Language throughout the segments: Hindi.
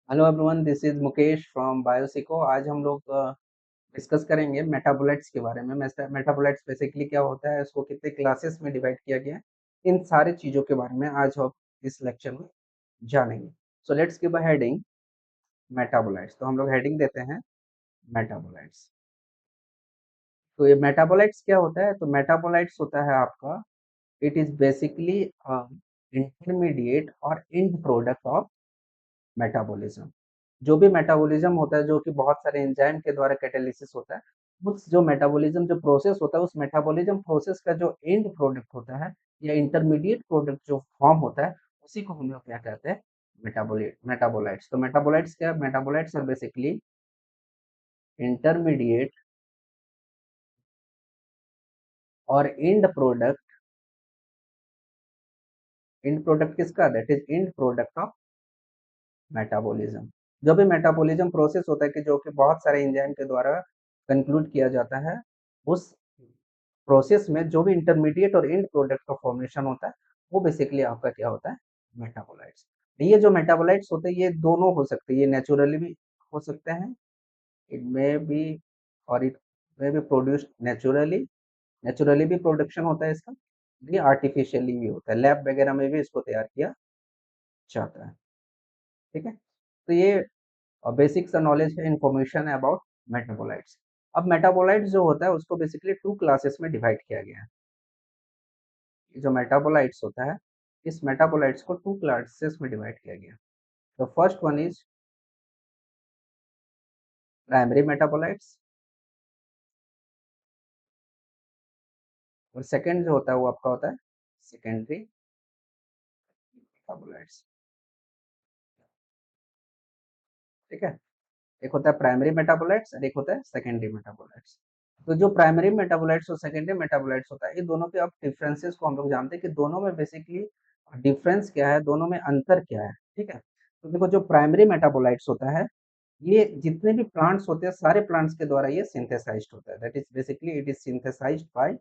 Hello everyone, this is Mukesh from Biosico. आज हम लोग डिस्कस करेंगे मेटाबोलाइट्स के बारे में। मेटाबोलाइट्स बेसिकली क्या होता है, इसको कितने क्लासेस में डिवाइड किया गया है, इन सारे चीज़ों के बारे में आज हम इस लेक्चर में जानेंगे। So let's give a heading metabolites. तो हम लोग हेडिंग देते हैं मेटाबोलाइट्स। तो ये मेटाबोलाइट्स क्या होता है? तो मेटाबोलाइट्स होता है आपका, इट इज बेसिकली इंटरमीडिएट और एंड प्रोडक्ट ऑफ मेटाबॉलिज्म। जो भी मेटाबॉलिज्म होता है, जो कि बहुत सारे एंजाइम के द्वारा कैटालिसिस होता है, उस जो मेटाबॉलिज्म जो प्रोसेस होता है, उस मेटाबॉलिज्म प्रोसेस का जो एंड प्रोडक्ट होता है या इंटरमीडिएट प्रोडक्ट जो फॉर्म होता है, उसी को हम लोग क्या कहते हैं? मेटाबोलाइट्स। तो मेटाबोलाइट्स क्या? मेटाबोलाइट्स आर बेसिकली इंटरमीडिएट और एंड प्रोडक्ट किसका? That is and product of metabolism. जो भी मेटाबॉलिज्म प्रोसेस होता है कि जो कि बहुत सारे एंजाइम के द्वारा कंक्लूड किया जाता है, उस प्रोसेस में जो भी इंटरमीडिएट और एंड प्रोडक्ट का फॉर्मेशन होता है, वो बेसिकली आपका क्या होता है? मेटाबोलाइट्स। ये जो मेटाबोलाइट्स होते हैं, ये दोनों हो सकते हैं, ये नेचुरली भी हो सकते हैं, इट मे बी, और it may be produced naturally. Naturally भी प्रोडक्शन होता है इसका, ये आर्टिफिशियली भी होता है, लैब वगैरह में भी इसको तैयार किया जाता है। ठीक है, तो ये बेसिक सा नॉलेज है, इंफॉर्मेशन है अबाउट मेटाबोलाइट्स। अब मेटाबोलाइट्स जो होता है उसको बेसिकली टू क्लासेस में डिवाइड किया गया है। जो मेटाबोलाइट्स होता है, इस मेटाबोलाइट्स को टू क्लासेस में डिवाइड किया गया। The first one is primary metabolites, और सेकेंड जो होता है वो आपका होता है सेकेंडरी मेटाबोलाइट्स। ठीक है, एक होता है प्राइमरी मेटाबोलाइट्स और एक होता है सेकेंडरी मेटाबोलाइट्स। तो जो प्राइमरी मेटाबोलाइट्स और सेकेंडरी मेटाबोलाइट्स होता है, ये दोनों के अब डिफरेंसेस को हम लोग जानते हैं कि दोनों में बेसिकली डिफरेंस क्या है, दोनों में अंतर क्या है। ठीक है, तो देखो, जो प्राइमरी मेटाबोलाइट्स होता है, ये जितने भी प्लांट्स होते हैं, सारे प्लांट्स के द्वारा ये सिंथेसाइज्ड होता है। That is basically it is synthesised by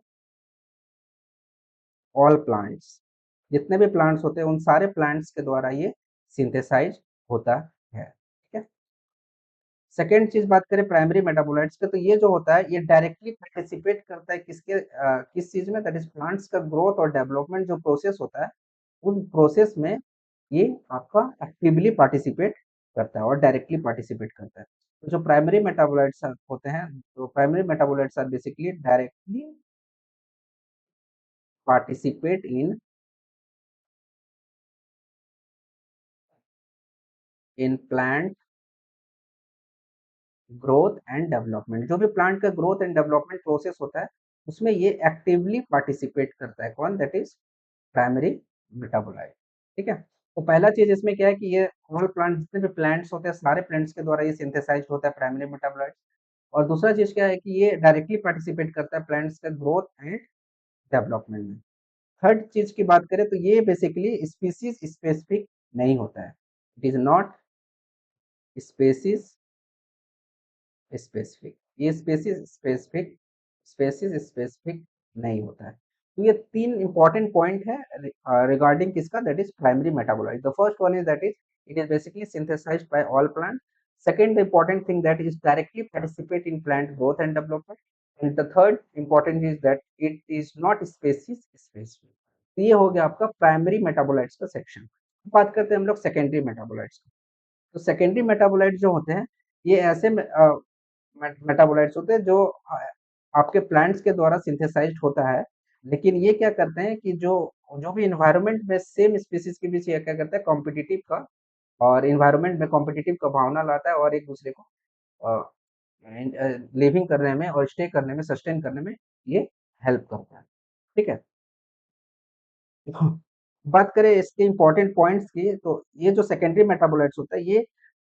all plants. जितने भी प्लांट्स होते हैं, उन सारे प्लांट्स के द्वारा ये सिंथेसाइज होता है। ठीक है, सेकेंड चीज बात करें प्राइमरी मेटाबोलाइट्स के, तो ये जो होता है, ये डायरेक्टली पार्टिसिपेट करता है किसके किस चीज में? दैट इज प्लांट्स का ग्रोथ और डेवलपमेंट जो प्रोसेस होता है, उन प्रोसेस में ये आपका एक्टिवली पार्टिसिपेट करता है और डायरेक्टली पार्टिसिपेट करता है। तो जो प्राइमरी मेटाबोलाइट्स होते हैं, तो primary metabolites are basically directly participate in plant growth and development. जो भी प्लांट का ग्रोथ एंड डेवलपमेंट प्रोसेस होता है, उसमें ये एक्टिवली पार्टिसिपेट करता है। कौन? That is primary metabolite. ठीक है, तो पहला चीज इसमें क्या है कि ये ऑल प्लांट, जितने भी प्लांट्स होते हैं, सारे प्लांट्स के द्वारा ये सिंथेसाइज होता है प्राइमरी मेटाबोलाइट। और दूसरा चीज क्या है कि ये डायरेक्टली पार्टिसिपेट करता है प्लांट्स का ग्रोथ एंड डेवलपमेंट में। थर्ड चीज की बात करें तो ये बेसिकली स्पीसीज स्पेसिफिक नहीं होता है। It is not species specific, ये स्पेसिस स्पेसिफिक नहीं होता है। तो ये तीन इंपॉर्टेंट पॉइंट है रिगार्डिंग किसका? That is primary metabolite. The first one is that is it is basically synthesised by all plant. Second, the important thing that is directly participate in plant growth and development. And the third important is that it is not species specific. तो ये हो गया आपका प्राइमरी मेटाबोलाइट्स का सेक्शन। बात करते हैं हम लोग सेकेंडरी मेटाबोलाइट्स की। तो सेकेंडरी मेटाबोलाइट्स जो होते हैं, ये ऐसे मेटाबोलाइट्स होते हैं जो आपके प्लांट्स के द्वारा सिंथेसाइज्ड होता है। लेकिन ये क्या करते हैं कि जो जो भी इन्वायरमेंट में सेम स्पीसीज के बीच ये क्या करता है? कॉम्पिटिटिव का, और इन्वायरमेंट में कॉम्पिटिटिव का भावना लाता है, और एक दूसरे को लिविंग करने में और स्टे करने में, सस्टेन करने में ये हेल्प करता है। ठीक है, बात करें इसके इंपॉर्टेंट पॉइंट्स की, तो ये जो सेकेंडरी मेटाबोलाइट्स होता है, ये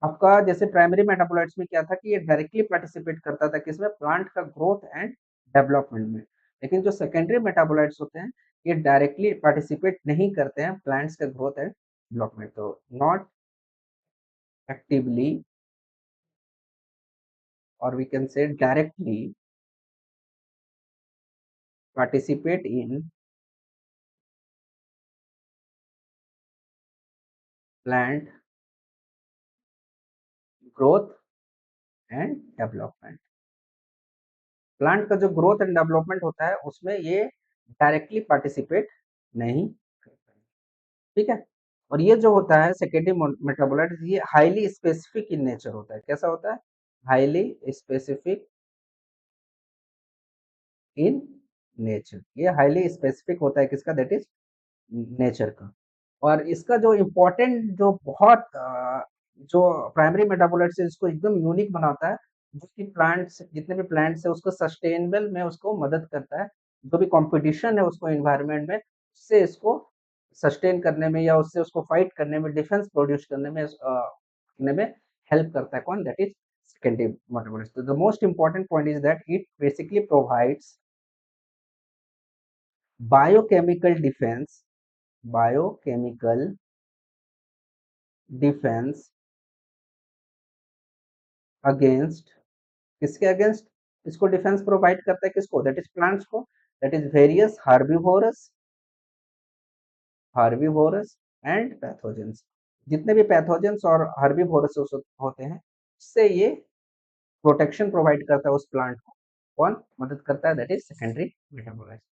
आपका जैसे प्राइमरी मेटाबोलाइट्स में क्या था कि ये डायरेक्टली पार्टिसिपेट करता था किसमें? प्लांट का ग्रोथ एंड डेवलपमेंट में। लेकिन जो सेकेंडरी मेटाबोलाइट्स होते हैं, ये डायरेक्टली पार्टिसिपेट नहीं करते हैं प्लांट्स का ग्रोथ एंड डेवलपमेंट। तो नॉट एक्टिवली, और we can say directly participate in plant growth and development. Plant का जो ग्रोथ एंड डेवलपमेंट होता है उसमें ये डायरेक्टली पार्टिसिपेट नहीं करता है, ठीक है। और ये जो होता है सेकेंडरी मेटाबोलाइट, ये हाईली स्पेसिफिक इन नेचर होता है। कैसा होता है? Highly specific in nature. ये हाईली स्पेसिफिक होता है किसका? दैट इज नेचर का। और इसका जो इम्पोर्टेंट जो बहुत जो प्राइमरी मेटाबोलाइट्स है इसको एकदम यूनिक बनाता है, जो कि प्लांट्स जितने भी प्लांट्स है उसको सस्टेनेबल में उसको मदद करता है। जो भी कंपटीशन है उसको एनवायरनमेंट में, उससे इसको सस्टेन करने में या उससे उसको फाइट करने में, डिफेंस प्रोड्यूस करने में हेल्प करता है। कौन? That is secondary metabolites. तो the most important point is that it basically provides biochemical defence, biochemical defence against, किसके अगेंस्ट इसको डिफेंस प्रोवाइड करता है? किसको? दैट इज प्लांट्स को। That is various herbivorous and pathogens. जितने भी पैथोजेंस और हार्बिवोरस होते हैं उससे ये प्रोटेक्शन प्रोवाइड करता है उस प्लांट को। कौन मदद करता है? That is secondary metabolites.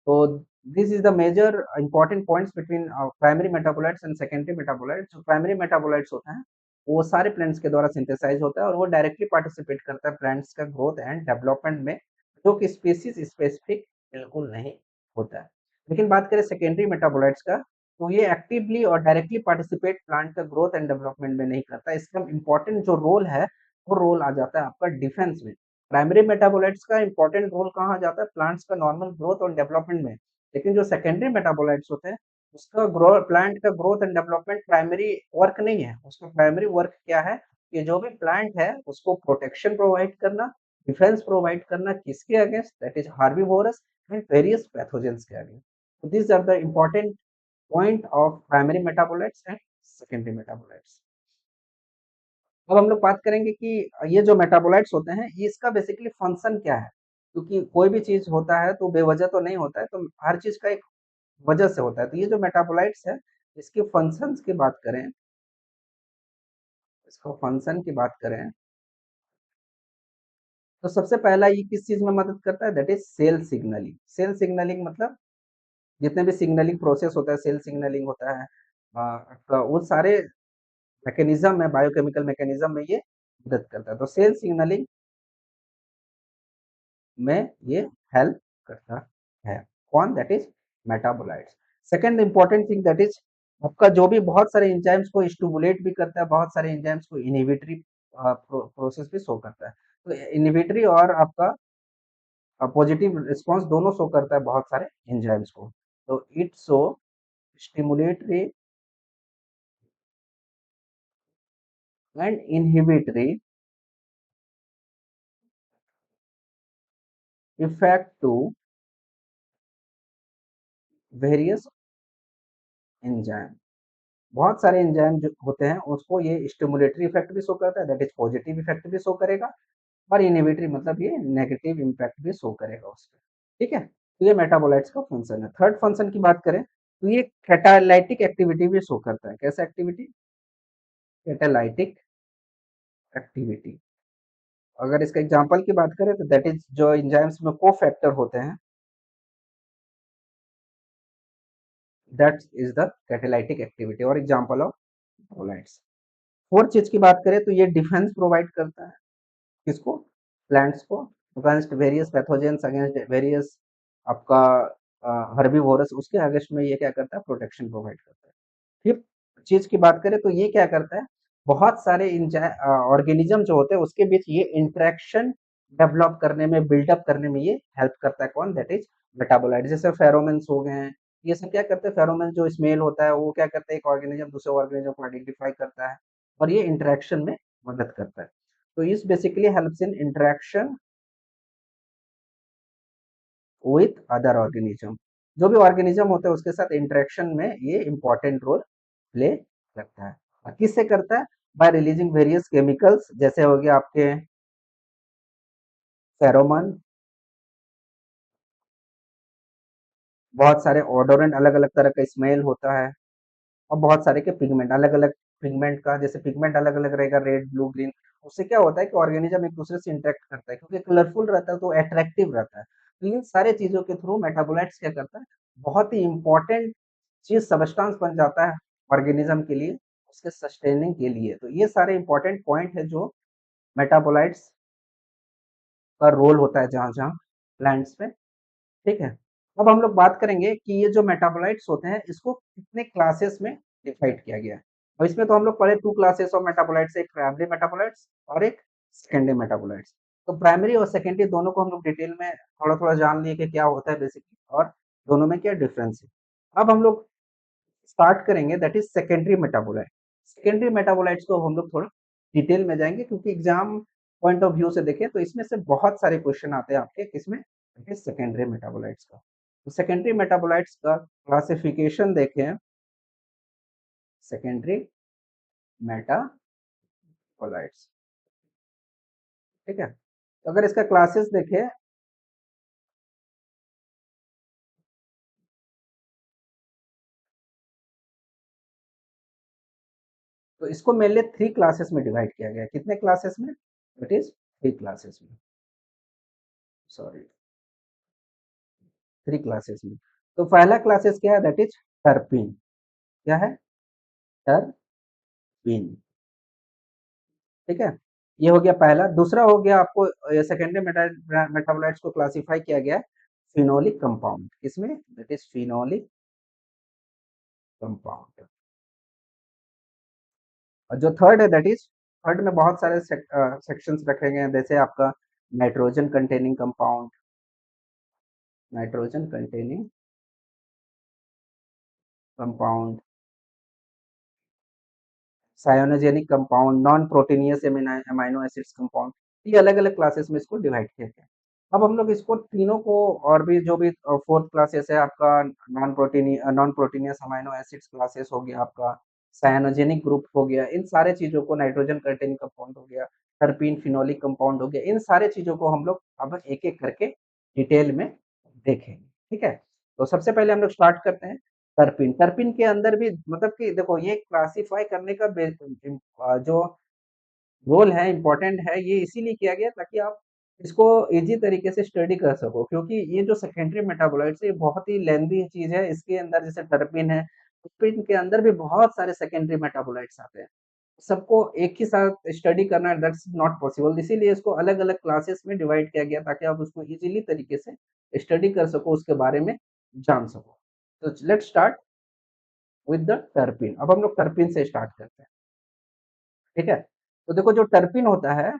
तो this is the major important points between primary metabolites and secondary metabolites. जो प्राइमरी मेटाबोलाइट्स होता है वो सारे प्लांट्स के द्वारा सिंथेसाइज होता है और वो डायरेक्टली पार्टिसिपेट करता है प्लांट्स का ग्रोथ एंड डेवलपमेंट में, जो कि स्पीसीज स्पेसिफिक बिल्कुल नहीं होता है। लेकिन बात करें सेकेंडरी मेटाबोलाइट्स का, तो ये एक्टिवली और डायरेक्टली पार्टिसिपेट प्लांट का ग्रोथ एंड डेवलपमेंट में नहीं करता। इसका इंपॉर्टेंट जो रोल है वो रोल आ जाता है आपका डिफेंस में। प्राइमरी मेटाबोलाइट्स का इंपॉर्टेंट रोल कहाँ आ जाता है? प्लांट्स का नॉर्मल ग्रोथ और डेवलपमेंट में। लेकिन जो सेकेंडरी मेटाबोलाइट्स होते हैं उसका ग्रो प्लांट का growth and development primary work नहीं है। उसका प्राइमरी वर्क क्या है? कि जो भी प्लांट है उसको प्रोटेक्शन प्रोवाइड करना, डिफेंस प्रोवाइड करना, किसके against? That is herbivorous and various pathogens के against. So these are the important point of primary metabolites and secondary metabolites. अब हम लोग बात करेंगे कि ये जो मेटाबोलाइट्स होते हैं ये इसका बेसिकली फंक्शन क्या है, क्योंकि कोई भी चीज होता है तो बेवजह तो नहीं होता है, तो हर चीज का एक वजह से होता है। तो ये जो मेटाबोलाइट्स है इसके फंक्शंस की बात करें, इसको फंक्शन की बात करें तो सबसे पहला ये किस चीज में मदद करता है? That is cell signalling. Cell signalling मतलब जितने भी सिग्नलिंग प्रोसेस होता है, सेल सिग्नलिंग होता है, तो वो सारे मैकेनिज्म में, बायोकेमिकल मैकेनिज्म में ये मदद करता है। तो सेल सिग्नलिंग में ये हेल्प करता है। कौन? That is metabolites. Second important thing that is आपका जो भी बहुत सारे एंजाइम्स को स्टिमुलेट भी करता है, बहुत सारे एंजाइम्स को इनहिबिटरी प्रोसेस भी शो करता है। तो इनहिबिटरी और आपका पॉजिटिव रिस्पांस दोनों शो करता है बहुत सारे एंजाइम्स को। तो it show stimulatory and inhibitory effect to various enzyme. बहुत सारे एंजाइम जो होते हैं उसको ये स्टिमुलेटरी इफेक्ट भी शो करता है, दैट इज पॉजिटिव इफेक्ट भी शो करेगा, और इनहिबिटरी मतलब ये नेगेटिव इम्पैक्ट भी शो करेगा उसपे। ठीक है, तो ये मेटाबोलाइट्स का फंक्शन है। थर्ड फंक्शन की बात करें तो ये कैटालाइटिक एक्टिविटी भी शो करता है। कैसा एक्टिविटी? Catalytic activity. अगर इसका एग्जांपल की बात करें तो दैट इज जो एंजाइम्स में को फैक्टर होते हैं, that is the catalytic activity और एग्जांपल ऑफ मेटाबोलाइट्स। फोर्थ चीज की बात करें तो ये डिफेंस प्रोवाइड करता है। किसको? प्लांट्स को, against various pathogens, against various आपका हर्बीवोरस, उसके अगेंस्ट में ये क्या करता है? प्रोटेक्शन प्रोवाइड करता है। फिफ्थ चीज की बात करें तो ये क्या करता है? बहुत सारे ऑर्गेनिज्म जो होते हैं उसके बीच ये इंटरेक्शन डेवलप करने में, बिल्डअप करने में ये हेल्प करता है। कौन? That is metabolite. जैसे फेरोमेन्स हो गए हैं, ये सब क्या करते हैं? फेरोमेन जो स्मेल होता है वो क्या करता है? एक ऑर्गेनिज्म दूसरे ऑर्गेनिज्म को आइडेंटिफाई करता है और ये इंटरेक्शन में मदद करता है। तो इस basically helps in interaction with other organism. जो भी ऑर्गेनिज्म होते हैं उसके साथ इंटरेक्शन में ये इंपॉर्टेंट रोल प्ले करता है। और किससे करता है? बाय रिलीजिंग वेरियस केमिकल्स, जैसे हो गया आपके फेरोमन, बहुत सारे ओडोरेंट, अलग अलग तरह का स्मेल होता है, और बहुत सारे के पिगमेंट, अलग अलग पिगमेंट का, जैसे पिगमेंट अलग अलग रहेगा, रेड, ब्लू, ग्रीन, उससे क्या होता है कि ऑर्गेनिज्म एक दूसरे से इंटरेक्ट करता है, क्योंकि कलरफुल रहता है तो अट्रैक्टिव रहता है। तो इन सारे चीजों के थ्रू मेटाबोलाइट्स क्या करता है, बहुत ही इंपॉर्टेंट चीज सबस्टांस बन जाता है ऑर्गेनिज्म के लिए, उसके सस्टेनिंग के लिए। तो ये सारे इंपॉर्टेंट पॉइंट है जो मेटाबोलाइट्स का रोल होता है जहाँ-जहाँ प्लांट्स में, ठीक है? अब हम लोग बात करेंगे कि ये जो मेटाबोलाइट्स होते हैं, इसको कितने क्लासेस में डिवाइड किया गया है। और इसमें तो हम लोग पढ़े 2 क्लासेस ऑफ मेटाबोलाइट्स, एक प्राइमरी मेटाबोलाइट्स और एक सेकेंडरी मेटाबोलाइट्स। तो प्राइमरी और सेकेंडरी दोनों को हम लोग डिटेल में थोड़ा-थोड़ा जान लिए कि क्या होता है बेसिकली और दोनों में क्या डिफरेंस है। अब हम लोग स्टार्ट करेंगे that is secondary metabolite. Secondary metabolites को हम लोग थोड़ा डिटेल में जाएँगे, क्योंकि एग्ज़ाम पॉइंट ऑफ व्यू से देखें तो इसमें से बहुत सारे क्वेश्चन आते हैं आपके किसमें, दैट इज़ सेकेंडरी मेटाबोलाइट्स का। तो सेकेंडरी मेटाबोलाइट्स का क्लासिफिकेशन देखें, सेकेंडरी मेटाबोलाइट्स, ठीक है? तो अगर इसका क्लासेस देखें, तो इसको मेनली 3 क्लासेस में डिवाइड किया गया है। कितने क्लासेस में? दैट इज़ 3 क्लासेस में, सॉरी 3 क्लासेस में। तो पहला क्लासेस क्या है, दैट इज़ टर्पीन। क्या है? टर्पीन, ठीक है? ये हो गया पहला। दूसरा हो गया आपको सेकेंडरी मेटाबोलाइट्स को क्लासिफाई किया गया है फिनोलिक कंपाउंड। किसमें? That is phenolic compound. और जो थर्ड है दैट इज़, थर्ड में बहुत सारे सेक्शंस रखे गए हैं, जैसे आपका nitrogen containing compound, nitrogen containing compound, cyanogenic compound, non proteinous amino acids compound. ये अलग-अलग क्लासेस में इसको डिवाइड किया गया है। अब हम लोग इसको तीनों को, और भी जो भी फोर्थ क्लासेस है आपका, non proteinous amino acids classes हो गया आपका, सायोनोजेनिक ग्रुप हो गया, इन सारे चीज़ों को, नाइट्रोजन कंटेनिंग कंपाउंड हो गया, टर्पीन, फिनोलिक कंपाउंड हो गया, इन सारे चीज़ों को हम लोग अब एक-एक करके डिटेल में देखेंगे, ठीक है? तो सबसे पहले हम लोग स्टार्ट करते हैं टर्पीन। टर्पीन के अंदर भी मतलब कि देखो, ये क्लासिफाई करने का जो रोल है, इम्पोर्टेंट है, ये इसीलिए किया गया ताकि आप इसको ईज़ी तरीके से स्टडी कर सको, क्योंकि ये जो सेकेंडरी मेटाबोलाइट्स है, ये बहुत ही लेंथी चीज़ है। इसके अंदर जैसे टर्पीन है, टर्पीन के अंदर भी बहुत सारे सेकेंडरी मेटाबोलाइट्स आते हैं। सबको एक ही साथ स्टडी करना दैट्स नॉट पॉसिबल, इसीलिए इसको अलग-अलग क्लासेस में डिवाइड किया गया ताकि आप उसको ईज़िली तरीके से स्टडी कर सको, उसके बारे में जान सको। तो let's start with the terpene. अब हम लोग टर्पीन से स्टार्ट करते हैं, ठीक है? तो देखो, जो टर्पीन होता है,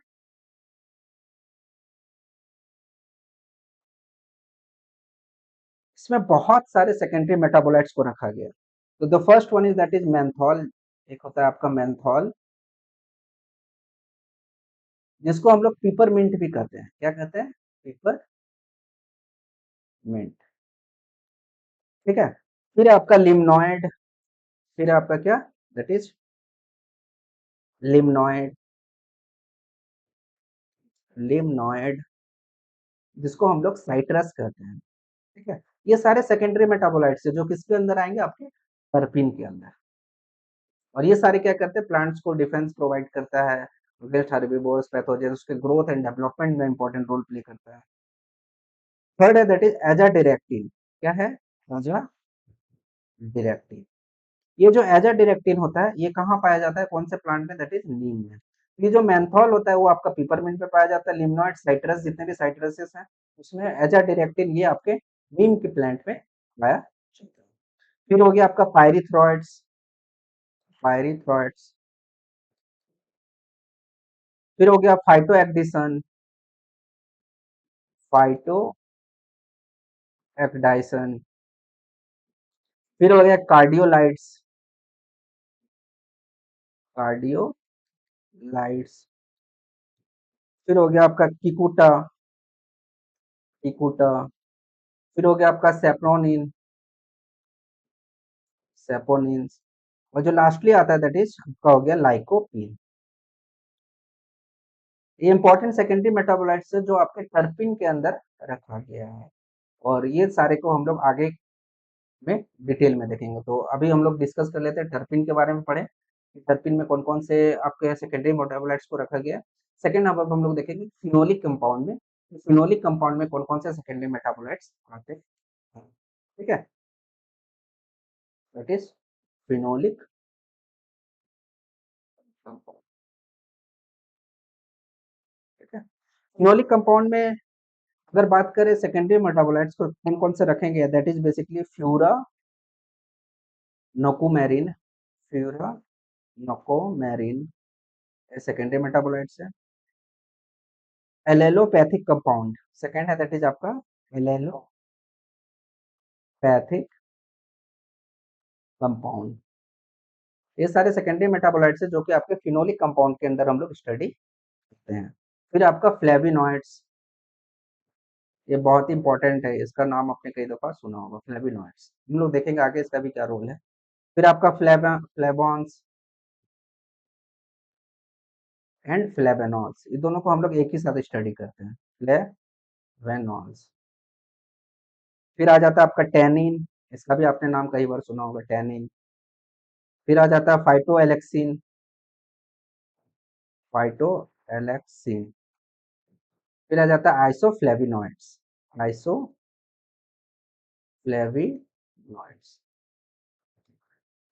इसमें बहुत सारे सेकेंडरी मेटाबोलाइट्स को रखा गया है। तो the first one is that is menthol. एक होता है आपका मेंथॉल, जिसको हम लोग पिपरमिंट भी कहते हैं। क्या कहते हैं? पिपरमिंट, ठीक है? फिर है आपका लिमनॉइड। फिर है आपका क्या? दैट इज लिमनॉइड, लिमनॉइड, जिसको हम लोग साइट्रस कहते हैं, ठीक है? ये सारे सेकेंडरी मेटाबोलाइट्स है जो किसके अंदर आएंगे, आपके टर्पीन के अंदर। और ये सारे क्या करते हैं, प्लांट्स को डिफेंस प्रोवाइड करता है अगेंस्ट हर्बिवोर्स, पैथोजेन, उसके ग्रोथ एंड डेवलपमेंट में इंपॉर्टेंट रोल प्ले करता है। थर्ड है दैट इज एजाडिरेक्टिन। क्या है? एजाडिरेक्टिन। ये जो एजाडिरेक्टिन होता है, ये कहाँ पाया जाता है, कौन से प्लांट में? दैट इज नीम में। ये जो मेंथॉल होता है वो आपका पिपरमिंट में पाया जाता है। लिमनॉइड, साइट्रस, जितने भी साइट्रसेस हैं उसमें एजाडिरेक्टिन, ये आपके नीम के प्लांट में पाया जाता है। फिर हो गया आपका पायरिथ्रॉइड्स, पायरिथ्रॉइड्स। फिर हो गया फाइटोएक्डिसन, फाइटोएक्डाइसन। फिर हो गया कार्डियोलाइट्स, कार्डियोलाइट्स। फिर हो गया आपका किकुटा, किकुटा। फिर हो गया आपका सेप्रोनिन, सेपोनिन्स। और जो लास्टली आता है दैट इज आपका हो गया लाइकोपीन। ये इंपॉर्टेंट सेकेंडरी मेटाबोलाइट्स है जो आपके टर्पीन के अंदर रखा गया है। और ये सारे को हम लोग आगे में डिटेल में देखेंगे। तो अभी हम लोग डिस्कस कर लेते हैं, टर्पीन के बारे में पढ़े। टर्पीन में कौन-कौन से आपके सेकेंडरी मेटाबोलाइट्स को रखा गया है। सेकंड अब हम लोग देखेंगे फिनोलिक कंपाउंड में, फिनोलिक कंपाउंड में कौन-कौन से सेकेंडरी मेटाबोलाइट्स आते हैं, ठीक है? दैट इज़ फिनोलिक कंपाउंड, ठीक है? फिनोलिक कंपाउंड में अगर बात करें सेकेंडरी मेटाबोलाइट्स को कौन-कौन से रखेंगे, दैट इज़ बेसिकली फ्यूरा, नोकोमेरिन, फ्यूरा, नोकोमेरिन ये सेकेंडरी मेटाबोलाइट्स है। एलेलोपैथिक कंपाउंड सेकंड है, दैट इज़ आपका एलेलोपैथिक कंपाउंड। ये सारे सेकेंडरी मेटाबोलाइट्स है जो कि आपके फिनोलिक कंपाउंड के अंदर हम लोग स्टडी करते हैं। फिर आपका फ्लेविनॉइड्स, ये बहुत ही इंपॉर्टेंट है, इसका नाम आपने कई दफ़ा सुना होगा फ्लेविनॉइड्स। हम लोग देखेंगे आगे इसका भी क्या रोल है। फिर आपका फ्लेवोन्स एंड फ्लेवेनॉल्स, ये दोनों को हम लोग एक ही साथ स्टडी करते हैं, फ्लेवेनॉल्स। फिर आ जाता है आपका टैनिन, इसका भी आपने नाम कई बार सुना होगा टैनिन। फिर आ जाता है फाइटोएलेक्सिन, फाइटोएलेक्सिन। फिर आ जाता है आइसोफ्लेविनॉइड्स, आइसोफ्लेविनॉइड्स।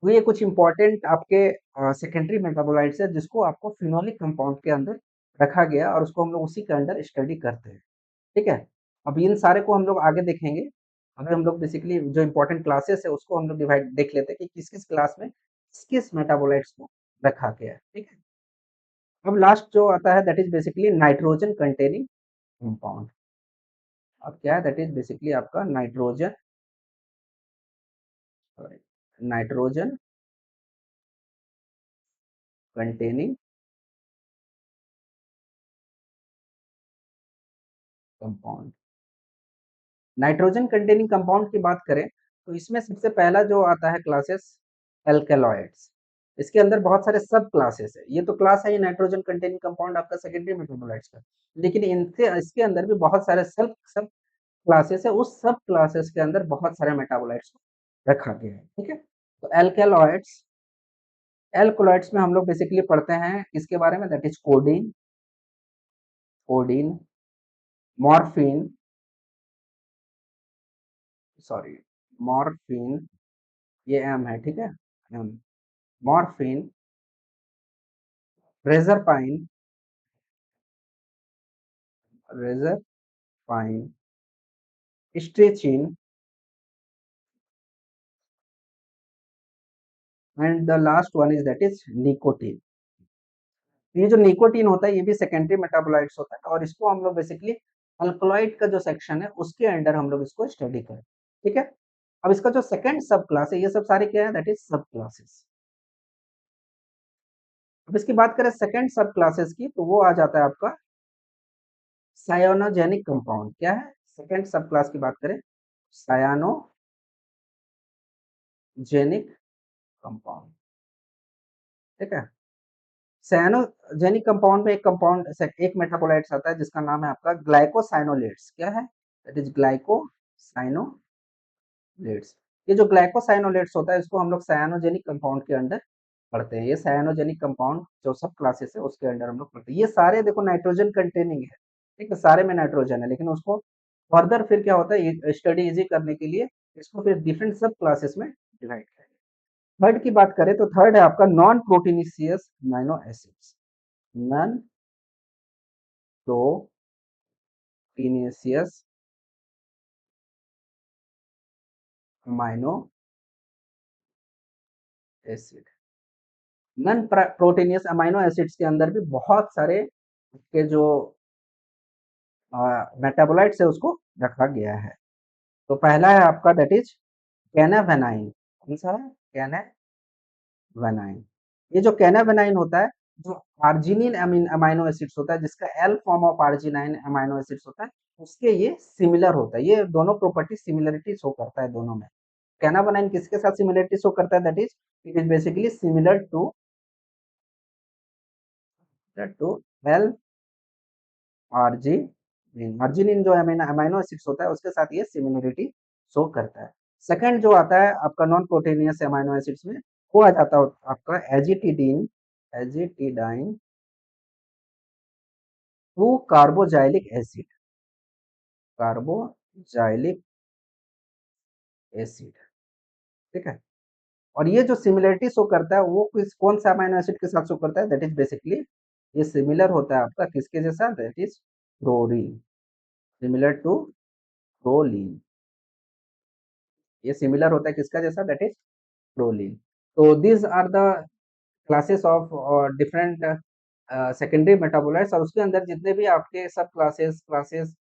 तो ये कुछ इंपॉर्टेंट आपके सेकेंडरी मेटाबोलाइट्स है जिसको आपको फिनोलिक कंपाउंड के अंदर रखा गया और उसको हम लोग उसी के अंडर स्टडी करते हैं, ठीक है? अब इन सारे को हम लोग आगे देखेंगे। अभी हम लोग बेसिकली जो इंपॉर्टेंट क्लासेस है उसको हम लोग डिवाइड देख लेते हैं कि किस-किस क्लास में किस-किस मेटाबोलाइट्स को रखा गया है, ठीक है? अब लास्ट जो आता है that is basically nitrogen containing compound. अब क्या है दैट इज़ बेसिकली आपका nitrogen, sorry, nitrogen containing compound. Nitrogen containing compound की बात करें तो इसमें सबसे पहला जो आता है क्लासेस एल्केलॉइड्स। इसके अंदर बहुत सारे सब क्लासेस है। ये तो क्लास है ये नाइट्रोजन कंटेनिंग कंपाउंड आपका सेकेंडरी मेटाबोलाइट्स का। लेकिन इनसे इसके अंदर भी बहुत सारे सब सब क्लासेस है। उस सब क्लासेस के अंदर बहुत सारे मेटाबोलाइट्स को रखा गया है, ठीक है? तो एल्कलॉइड्स में हम लोग बेसिकली पढ़ते हैं किसके बारे में, that is codeine, codeine, morphine, sorry, morphine, ये एम है, ठीक है? M, morphine, reserpine, reserpine, strychnine and the last one is that is nicotine. ये जो निकोटीन होता है ये भी सेकेंडरी मेटाबोलाइट्स होता है और इसको हम लोग बेसिकली अल्कलॉइड का जो सेक्शन है उसके अंडर हम लोग इसको स्टडी करें, ठीक है? अब इसका जो सेकंड सब क्लास है ये सब सारे क्या है, दैट इज सब क्लासेस। अब इसकी बात करें सेकंड सब क्लासेस की तो वो आ जाता है आपका सायोनोजेनिक कंपाउंड। क्या है सेकंड सब क्लास की बात करें, सायानोजेनिक कंपाउंड, ठीक है? सायानोजेनिक कंपाउंड में एक मेटाबोलाइट्स आता है जिसका नाम है आपका ग्लाइकोसाइनोलेट्स। क्या है, दैट इज ग्लाइकोसाइनोलेट्स। ये जो ग्लाइकोसाइनोलेट्स होता है इसको हम लोग सायानोजेनिक कंपाउंड के अंडर पढ़ते हैं। ये सायानोजेनिक कंपाउंड जो सब क्लासेस है उसके अंडर हम लोग पढ़ते हैं। ये सारे देखो नाइट्रोजन कंटेनिंग है, ठीक है? सारे में नाइट्रोजन है लेकिन उसको फर्दर फिर क्या होता है स्टडी इजी करने के लिए इसको फिर डिफरेंट सब क्लासेस में डिवाइड करें। थर्ड की बात करें तो थर्ड है आपका non proteinaceous amino acids, non proteinaceous amino acid. Non proteinous amino acids के अंदर भी बहुत सारे के जो मेटाबोलाइट्स है उसको रखा गया है। तो पहला है आपका दैट इज कैनावेनाइन। कौन सा है, कैनावेनाइन। ये जो कैनावेनाइन होता है जो आर्जिनिन अमीनो एसिड्स होता है जिसका L form of arginine amino acids होता है उसके ये सिमिलर होता है। ये दोनों प्रॉपर्टी सिमिलरिटी शो करता है दोनों में। कैनावेनाइन किसके साथ सिमिलरिटी शो करता है, that is it is basically similar to L arginine जो अमीनो एसिड्स होता है उसके साथ ये सिमिलरिटी शो करता है। सेकंड जो आता है आपका नॉन प्रोटीनियस अमीनो एसिड्स में वो आ जाता है आपका azetidine, azetidine two carboxylic acid, carboxylic acid, ठीक है। और ये जो सिमिलरिटी शो करता है वो किस कौन सा अमीनो एसिड के साथ शो करता है, दैट इज बेसिकली ये सिमिलर होता है आपका किसके जैसा, that is fluorine, similar to proline. ये सिमिलर होता है किसका जैसा, दैट इज प्रोलीन। तो these are the classes of different secondary metabolites, और उसके अंदर जितने भी आपके सब क्लासेस क्लासेस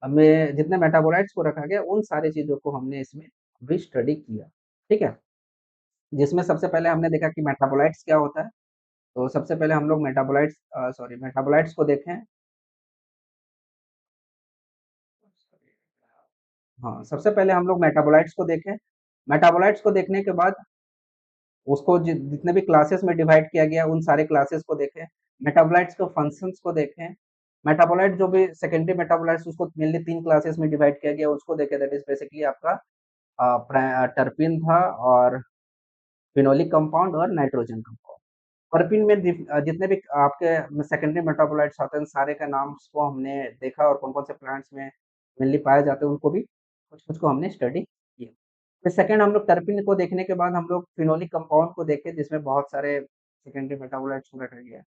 में जितने मेटाबोलाइट्स को रखा गया उन सारी चीजों को हमने इसमें भी स्टडी किया, ठीक है। जिसमें सबसे पहले हमने देखा कि मेटाबोलाइट्स क्या होता है। तो सबसे पहले हम लोग मेटाबोलाइट्स को देखें। हाँ, सबसे पहले हम लोग मेटाबोलाइट्स को देखें। मेटाबोलाइट्स को देखने के बाद उसको जितने भी क्लासेस में डिवाइड किया गया उन सारे क्लासेस को देखें। मेटाबोलाइट्स के फंक्शंस को देखें। मेटाबोलाइट जो भी सेकेंडरी मेटाबोलाइट्स उसको मेनली 3 क्लासेस में डिवाइड किया गया उसको देखें, दैट इज़ बेसिकली आपका टर्पीन था और फेनोलिक कंपाउंड और नाइट्रोजन कंपाउंड। टर्पीन में जितने भी आपके सेकेंडरी मेटाबोलाइट्स आते हैं सारे का नाम को हमने देखा और कौन-कौन से प्लांट्स में मेनली पाए जाते हैं उनको भी कुछ-कुछ को हमने स्टडी किया। फिर सेकंड हम लोग टर्पीन को देखने के बाद हम लोग फेनोलिक कंपाउंड को देखे जिसमें बहुत सारे सेकेंडरी मेटाबोलाइट्स को रखा गया है।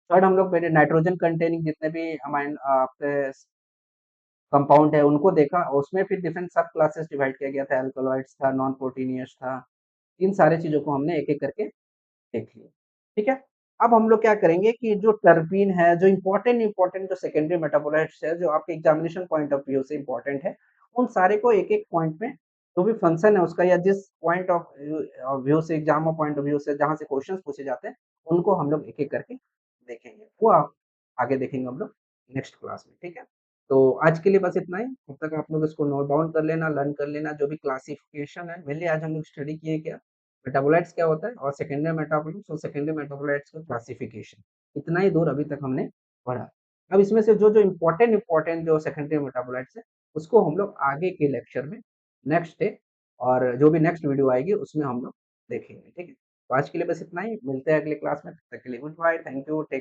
थर्ड हम लोग पहले नाइट्रोजन कंटेनिंग जितने भी आपके कंपाउंड है उनको देखा और उसमें फिर डिफरेंट सब क्लासेस डिवाइड किया गया था, अल्कलॉइड्स था, नॉन प्रोटीनियस था। इन सारी चीज़ों को हमने एक-एक करके देख लिया, ठीक है। अब हम लोग क्या करेंगे कि जो टर्पीन है, जो इम्पोर्टेंट जो सेकेंडरी मेटाबोलाइट्स है, जो आपके एग्जामिनेशन पॉइंट ऑफ व्यू से इम्पोर्टेंट है, उन सारे को एक-एक पॉइंट में जो भी फंक्शन है उसका या जिस पॉइंट ऑफ व्यू से एग्जाम पॉइंट ऑफ व्यू से जहाँ से क्वेश्चंस पूछे जाते हैं, उनको हम लोग एक-एक करके देखेंगे। वो आप आगे देखेंगे हम लोग नेक्स्ट क्लास में, ठीक है। तो आज के लिए बस इतना ही, तब तक आप लोग इसको नोट डाउन कर लेना, लर्न कर लेना, जो भी क्लासिफिकेशन है, मेनली आज हम लोग स्टडी किए क्या मेटाबोलाइट्स क्या होता है और सेकेंडरी मेटाबोलिट्स और सेकेंडरी मेटाबोलाइट्स का क्लासिफिकेशन, इतना ही दूर अभी तक हमने पढ़ा। अब इसमें से जो-जो इम्पोर्टेंट जो सेकेंडरी मेटाबोलाइट्स है, उसको हम लोग आगे के लेक्चर में नेक्स्ट डे और जो भी नेक्स्ट वीडियो आएगी उसमें हम लोग देखेंगे, ठीक है। तो आज के लिए बस इतना ही, मिलते हैं अगले क्लास में, तब तक के लिए goodbye, thank you, take